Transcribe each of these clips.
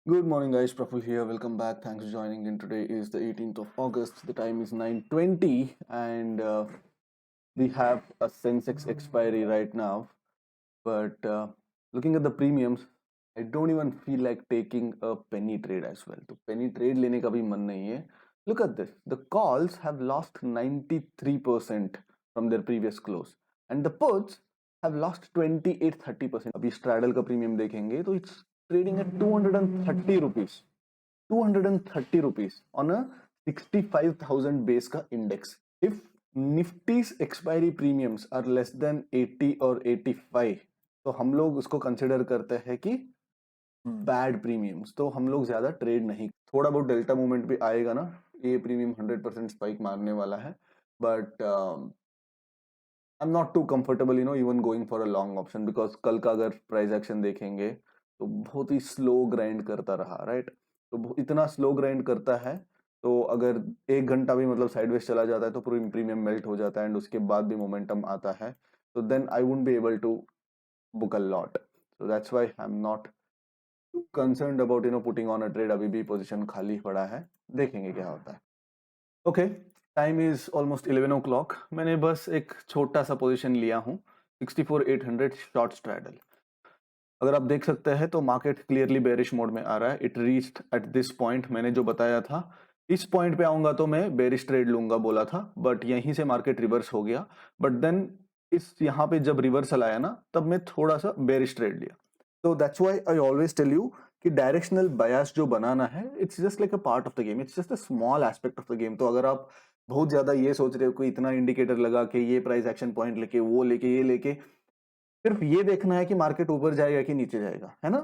Good morning, guys. Praful here. Welcome back. Thanks for joining in. Today is the 18th of August. The time is 9:20, and we have a Sensex expiry right now. But looking at the premiums, I don't even feel like taking a penny trade as well. तो penny trade लेने का भी मन नहीं है. Look at this. The calls have lost 93% from their previous close, and the puts have lost 28-30%. अभी straddle का premium देखेंगे तो it's trading at 230 rupees. 230 rupees on a 65,000 base का index. If Nifty's expiry premiums are less than 80 और 85, तो हम लोग उसको कंसिडर करते हैं कि बैड प्रीमियम्स. तो हम लोग ज्यादा ट्रेड नहीं. थोड़ा बहुत डेल्टा मूवमेंट भी आएगा ना, ये प्रीमियम 100% स्पाइक मारने वाला है. But I am not too comfortable even going for a long option, because कल का अगर प्राइस एक्शन देखेंगे तो बहुत ही स्लो ग्राइंड करता रहा, राइट. तो इतना स्लो ग्राइंड करता है, तो अगर एक घंटा भी मतलब साइडवेज चला जाता है तो पूरी प्रीमियम मेल्ट हो जाता है, एंड उसके बाद भी मोमेंटम आता है, तो then I wouldn't be able to book a lot. So that's why I'm not concerned about putting on a trade. अभी भी पोजीशन खाली पड़ा है, देखेंगे क्या होता है. Okay, time is almost 11 o'clock. मैंने बस एक छोटा सा पोजीशन लिया हूँ, 64,800 शॉर्ट स्ट्रैडल. अगर आप देख सकते हैं तो मार्केट क्लियरली बेरिश मोड में आ रहा है. It reached eight this point. मैंने जो बताया था इस पॉइंट पे आऊंगा तो मैं बेरिश ट्रेड लूंगा बोला था, बट यहीं से मार्केट रिवर्स हो गया. बट देन इस यहाँ पे जब रिवर्सल आया ना, तब मैं थोड़ा सा बेरिश ट्रेड लिया. तो that's why I always tell you कि डायरेक्शनल बायस जो बनाना है, it's just like a part of the game. It's just a small aspect of the game. तो अगर आप बहुत ज्यादा ये सोच रहे हो कि इतना इंडिकेटर लगा के ये प्राइस एक्शन पॉइंट लेके वो लेके ये लेके सिर्फ ये देखना है कि मार्केट ऊपर जाएगा कि नीचे जाएगा, है ना.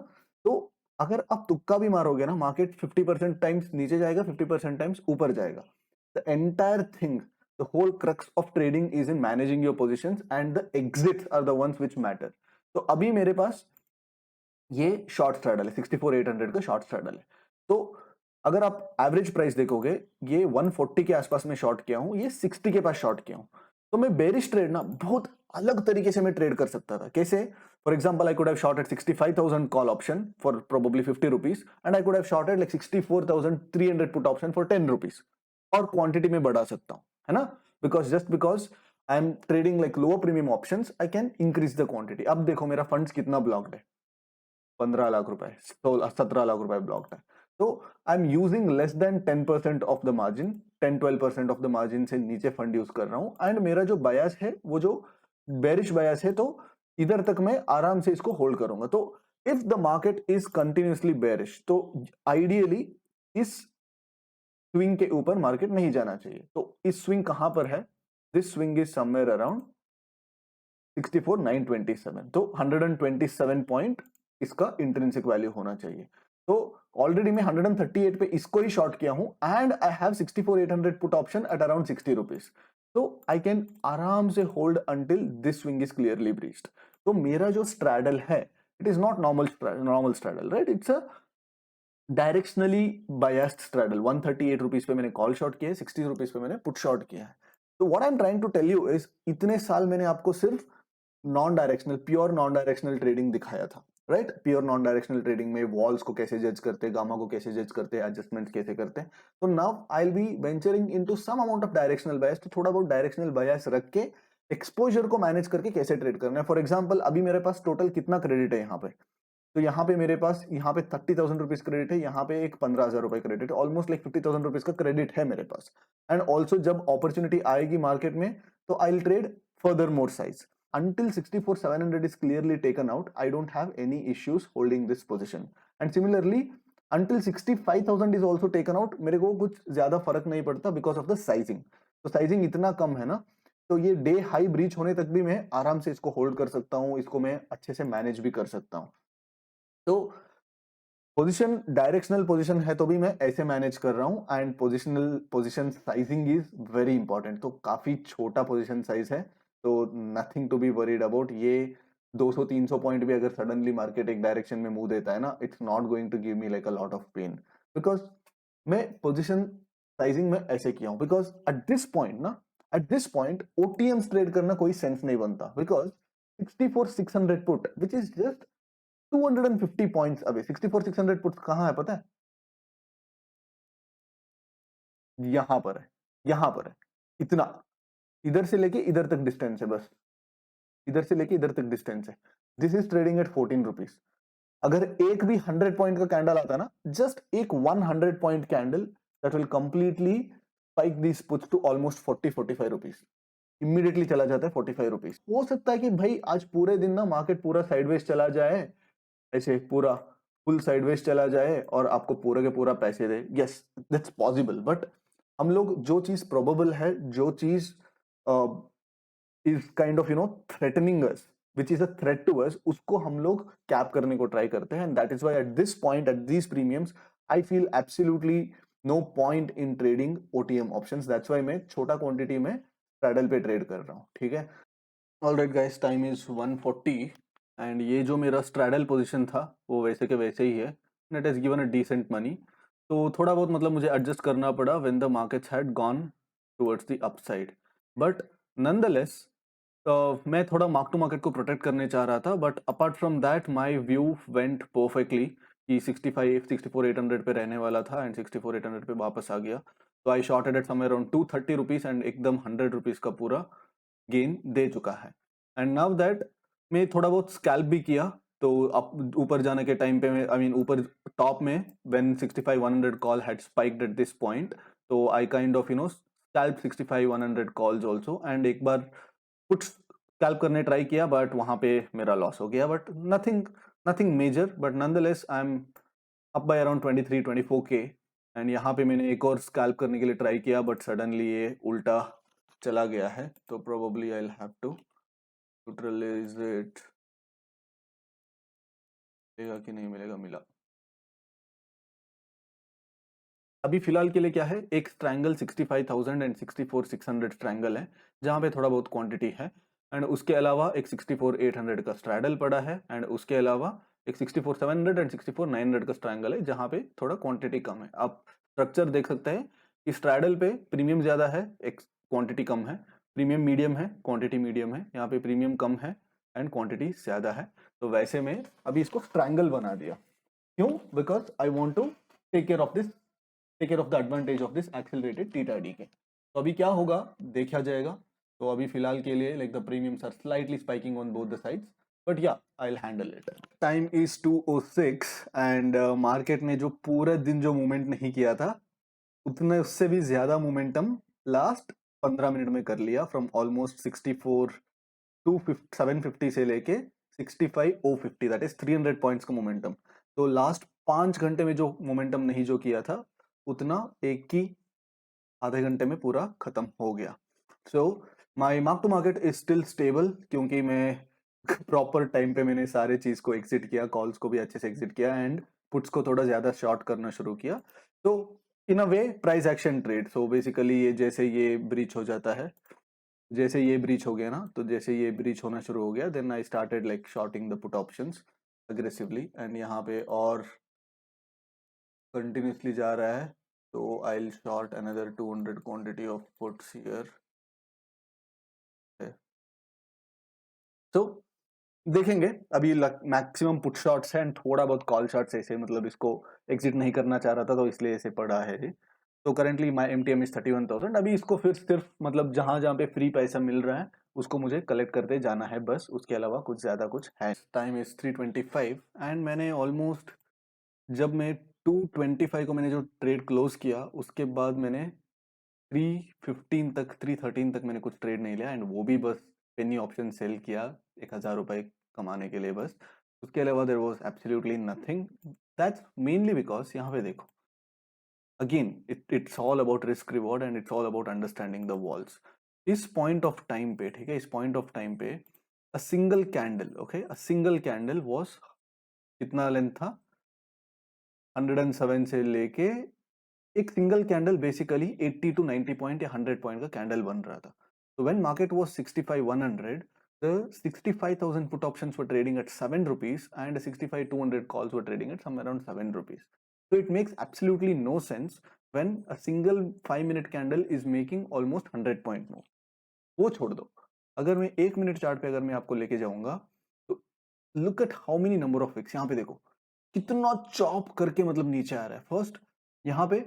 तो अगर आप तुक्का भी मारोगे ना, मार्केट 50% टाइम्स नीचे जाएगा, 50% टाइम्स ऊपर जाएगा. The entire thing, the whole crux of trading is in managing your positions, and the exits are the ones which matter. तो अभी मेरे पास ये शॉर्ट स्ट्रैडल है, 64,800 का शॉर्ट स्ट्रैडल है. तो अगर आप एवरेज प्राइस देखोगे, ये 140 के आसपास में शॉर्ट किया हूं, ये 60 के पास शॉर्ट किया हूं. तो मैं बेरिश ट्रेड ना बहुत अलग तरीके से मैं ट्रेड कर सकता था. कैसे? For example, I could have shorted 65,000 call option for probably 50 rupees, and I could have shorted like 64,300 put option for 10 rupees, और क्वांटिटी में बढ़ा सकता हूं, है ना. Because I am trading like lower premium options, I can increase the quantity. अब देखो मेरा फंड्स कितना ब्लॉक्ड है, 15 लाख रुपए, 17 लाख रुपए ब्लॉक्ड है. तो I am using less than 10% of the margin, 10-12% of the margin से नीचे फंड यूज कर रहा हूं. एंड मेरा जो बायस है वो जो बेरिश बायस है, तो इधर तक मैं आराम से इसको होल्ड करूंगा. तो if the market is continuously bearish, तो आइडियली इस स्विंग के ऊपर मार्केट नहीं जाना चाहिए. तो इस स्विंग कहां पर है? This swing is somewhere around 64,927. तो 127 पॉइंट इसका इंट्रिंसिक वैल्यू होना चाहिए. तो ऑलरेडी मैं 138 पे इसको ही शॉर्ट किया हूं, and I have 64,800 put option at around 60 rupees. तो आई कैन आराम से hold until this swing is clearly breached. तो मेरा जो स्ट्रैडल है, it is not normal straddle, right. It's a directionally biased straddle. 138 rupees पे मैंने कॉल शॉर्ट किया है, 60 रुपीज पे मैंने पुट शॉर्ट किया है. तो what I am trying to tell you is, इतने साल मैंने आपको सिर्फ non directional, pure non directional trading दिखाया था, right. Pure non directional trading में वॉल्स को कैसे जज करते, गामा को कैसे जज करते, एडजस्टमेंट कैसे करते. तो now I will be venturing into some amount of directional bias. तो थोड़ा बहुत डायरेक्शनल बायस रख के एक्सपोजर को मैनेज करके कैसे ट्रेड करना है. फॉर एग्जांपल, अभी मेरे पास टोटल कितना क्रेडिट है यहाँ पे, तो यहाँ पे मेरे पास यहाँ पे 30,000 रुपीज क्रेडिट है, यहाँ पे एक 15,000 रुपए क्रेडिट है, ऑलमोस्ट लाइक 50,000 रुपीज का क्रेडिट है मेरे पास. एंड ऑल्सो जब अपॉर्चुनिटी आएगी मार्केट में, तो I will trade further more size. Until 64,700 is clearly taken out, I don't have any issues holding this position. And similarly, until 65,000 is also taken out, मेरे को कुछ ज्यादा फर्क नहीं पड़ता because of the sizing. तो साइजिंग इतना कम है ना, तो ये डे हाई ब्रीच होने तक भी मैं आराम से इसको होल्ड कर सकता हूँ, इसको मैं अच्छे से मैनेज भी कर सकता हूँ. तो पोजीशन डायरेक्शनल पोजीशन है तो भी मैं ऐसे मैनेज कर रहा हूं. And position sizing is very important. तो काफी छोटा पोजीशन साइज है, तो nothing to be worried about. ये 200-300 पॉइंट भी अगर सडनली मार्केट एक डायरेक्शन में मूव देता है ना, it's not going to give me like a lot of pain, because मैं पोजीशन साइजिंग में ऐसे किया हूं. Because at this point OTM trade करना कोई सेंस नहीं बनता, because 64,600 put which is just 250 points away. 64,600 puts कहाँ है पता है? यहां पर है, यहां पर है। इतना, इधर से लेके इधर तक डिस्टेंस है, बस इधर से लेके इधर तक डिस्टेंस है। This is trading at 14 rupees. अगर एक भी 100 पॉइंट का कैंडल आता ना, जस्ट एक 100 point candle, that will completely spike this puts to almost 40-45 rupees. Immediately चला जाता है 45 रुपीज। हो सकता है कि भाई आज पूरे दिन ना मार्केट पूरा साइडवेज चला जाए, ऐसे पूरा फुल साइडवेज चला जाए और आपको पूरे के पूरा पैसे दे। यस, दैट्स पॉसिबल, बट हम लोग जो चीज प्रोबेबल है, जो चीज is kind of threatening us, which is a threat to us, उसको हम लोग कैप करने को ट्राई करते हैं। And that is why at this point, at these premiums, I feel absolutely no point in trading OTM options. That's why मैं छोटा quantity में स्ट्रैडल पे ट्रेड कर रहा हूँ, ठीक है। Alright guys, time is 1:40 and ये जो मेरा स्ट्रैडल पोजीशन था वो वैसे के वैसे ही है। It has given a decent money, तो थोड़ा बहुत मतलब मुझे एडजस्ट करना पड़ा when the markets had gone towards the upside, but nonetheless मैं थोड़ा मार्क टू मार्केट को प्रोटेक्ट करने चाह रहा था। But apart from that my view went perfectly कि 64,800 पे रहने वाला था एंड 64,800 पे वापस आ गया। तो I shorted at somewhere around 230 rupees and एकदम 100 रुपीज का पूरा गेन दे चुका है। एंड नाउ दैट मैं थोड़ा बहुत स्कैल्प भी किया, तो अब ऊपर जाने के टाइम पे आई मीन ऊपर टॉप में when 65,100 call had spiked at this point, तो I kind of scalp 65,100 calls also and एक बार पुट्स स्कैल्प करने ट्राई किया, बट वहां पे मेरा लॉस हो गया। But nothing nothing major, but nonetheless I am up by around 23-24K। And यहाँ पे मैंने एक और स्कैल्प करने के लिए ट्राई किया, बट सडनली ये उल्टा चला गया है, तो probably I will have to neutralize it. मिलेगा कि नहीं मिलेगा? मिला। अभी फिलहाल के लिए क्या है, एक स्ट्रैंगल 65,000 एंड 64,600 स्ट्रैंगल है जहां पे थोड़ा बहुत क्वांटिटी है, एंड उसके अलावा एक 64,800 का स्ट्रैडल पड़ा है, एंड उसके अलावा एक 64,700 एंड 64,900 का स्ट्रैंगल है जहां पे थोड़ा क्वांटिटी कम है। आप स्ट्रक्चर देख सकते हैं कि स्ट्रैडल पे प्रीमियम ज्यादा है, एक क्वांटिटी कम है। प्रीमियम मीडियम है, क्वांटिटी मीडियम है। यहाँ पे प्रीमियम कम है एंड क्वांटिटी ज्यादा है। तो वैसे में अभी इसको स्ट्रैंगल बना दिया। क्यों? Because I want to take care of this, take care of the advantage of this accelerated theta decay. तो अभी क्या होगा देखा जाएगा। तो अभी फिलहाल के लिए like the premiums are slightly spiking on both the sides, but yeah I will handle it. Time is 2:06 and market ने जो पूरे दिन जो मूवमेंट नहीं किया था, उतने उससे भी ज्यादा मोमेंटम लास्ट 15 मिनट में कर लिया। फ्रॉम ऑलमोस्ट 64 टू 750 से लेके 65,050, दैट इज 300 पॉइंट्स का मोमेंटम। तो लास्ट 5 घंटे में जो मोमेंटम नहीं जो किया था, उतना एक की आधे घंटे में पूरा खत्म हो गया। So my mark to market is still stable, क्योंकि मैं प्रॉपर टाइम पे मैंने सारे चीज को एग्जिट किया, कॉल्स को भी अच्छे से एग्जिट किया एंड पुट्स को थोड़ा ज्यादा शॉर्ट करना शुरू किया। तो in a way price action trade. So basically ये जैसे ये ब्रीच हो जाता है, जैसे ये ब्रीच हो गया ना, तो जैसे ये ब्रीच होना शुरू हो गया, then I started like shorting the put options aggressively, and यहाँ पे और कंटिन्यूसली जा रहा है। तो I will short another 200 quantity of puts here. तो देखेंगे, अभी मैक्सिमम पुट शॉट्स है एंड थोड़ा बहुत कॉल शॉट्स ऐसे, मतलब इसको एग्जिट नहीं करना चाह रहा था तो इसलिए ऐसे पड़ा है जी। तो करेंटली माई MTM इज 31,000। अभी इसको फिर सिर्फ मतलब जहां जहां पे फ्री पैसा मिल रहा है उसको मुझे कलेक्ट करते जाना है, बस उसके अलावा कुछ ज्यादा कुछ है। टाइम इज 3:25 एंड मैंने ऑलमोस्ट, जब मैं 2:25 को मैंने जो ट्रेड क्लोज किया, उसके बाद मैंने 3:15 तक 3:13 तक मैंने कुछ ट्रेड नहीं लिया, एंड वो भी बस पेनी ऑप्शन सेल किया 1,000 रुपए कमाने के लिए बस। उसके अलावा there was absolutely nothing. That's mainly because यहाँ पे देखो, again it's all about risk reward and it's all about understanding the vols. इस पॉइंट ऑफ टाइम पे, ठीक है, इस पॉइंट ऑफ टाइम पे a single candle, okay, a single candle was, कितना लेंथ था, 107 से लेके एक single candle basically 80 to 90 point या 100 पॉइंट का कैंडल बन रहा था। तो when market was 65,100, the 65,000 put options were trading at 7 rupees and 65,200 calls were trading at somewhere around 7 rupees. So it makes absolutely no sense when a single 5-minute candle is making almost 100 point move. वो छोड़ दो, अगर मैं 1 minute chart पे अगर मैं आपको लेके जाऊंगा, तो look at how many number of wicks, यहाँ पे देखो कितना चॉप करके मतलब नीचे आ रहा है। फर्स्ट यहाँ पे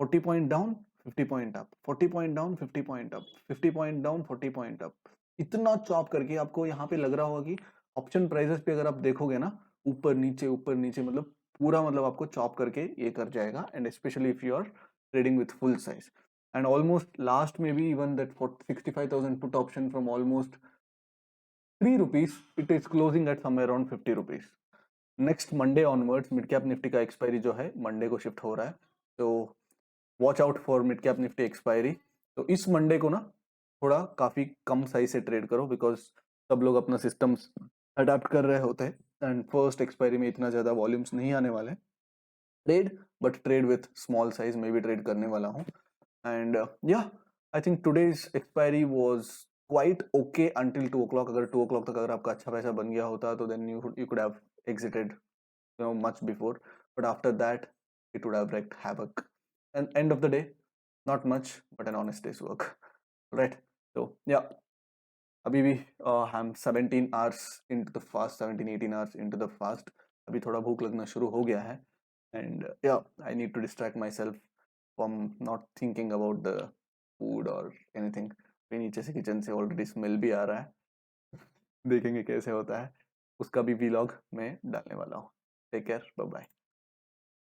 40 point down 50 point up, 40 point down 50 point up, 50 point down 40 point up, इतना चॉप करके आपको यहाँ पे लग रहा होगा कि ऑप्शन प्राइसेस पे अगर आप देखोगे ना ऊपर नीचे मतलब पूरा मतलब आपको चॉप करके ये कर जाएगा, and specially if you are trading with full size. And almost last में भी even that 65,000 put option from almost 3 rupees, it is closing at somewhere around 50 rupees. Next Monday onwards mid cap Nifty का expiry जो है Monday को shift हो रहा है, तो watch out for mid cap Nifty expiry. तो इस मंडे को ना थोड़ा काफी कम साइज से ट्रेड करो, बिकॉज सब लोग अपना सिस्टम्स अडेप्ट कर रहे होते हैं एंड फर्स्ट एक्सपायरी में इतना ज्यादा वॉल्यूम्स नहीं आने वाले। Trade but trade with small size में भी ट्रेड करने वाला हूँ। एंड या I think today's expiry was quite okay until 2 o'clock। अगर 2 o'clock तक अगर आपका अच्छा पैसा बन गया होता तो then you could have exited much before, but after that it would have wreaked havoc, and end of the day not much but an honest day's work, right? So yeah, अभी भी I'm 17 hours into the fast, 17-18 hours into the fast। अभी थोड़ा भूख लगना शुरू हो गया है, and yeah, I need to distract myself from not thinking about the food or anything। नीचे से किचन से ऑलरेडी स्मेल भी आ रहा है देखेंगे कैसे होता है, उसका भी व्लॉग मैं डालने वाला हूँ। Take care, bye bye.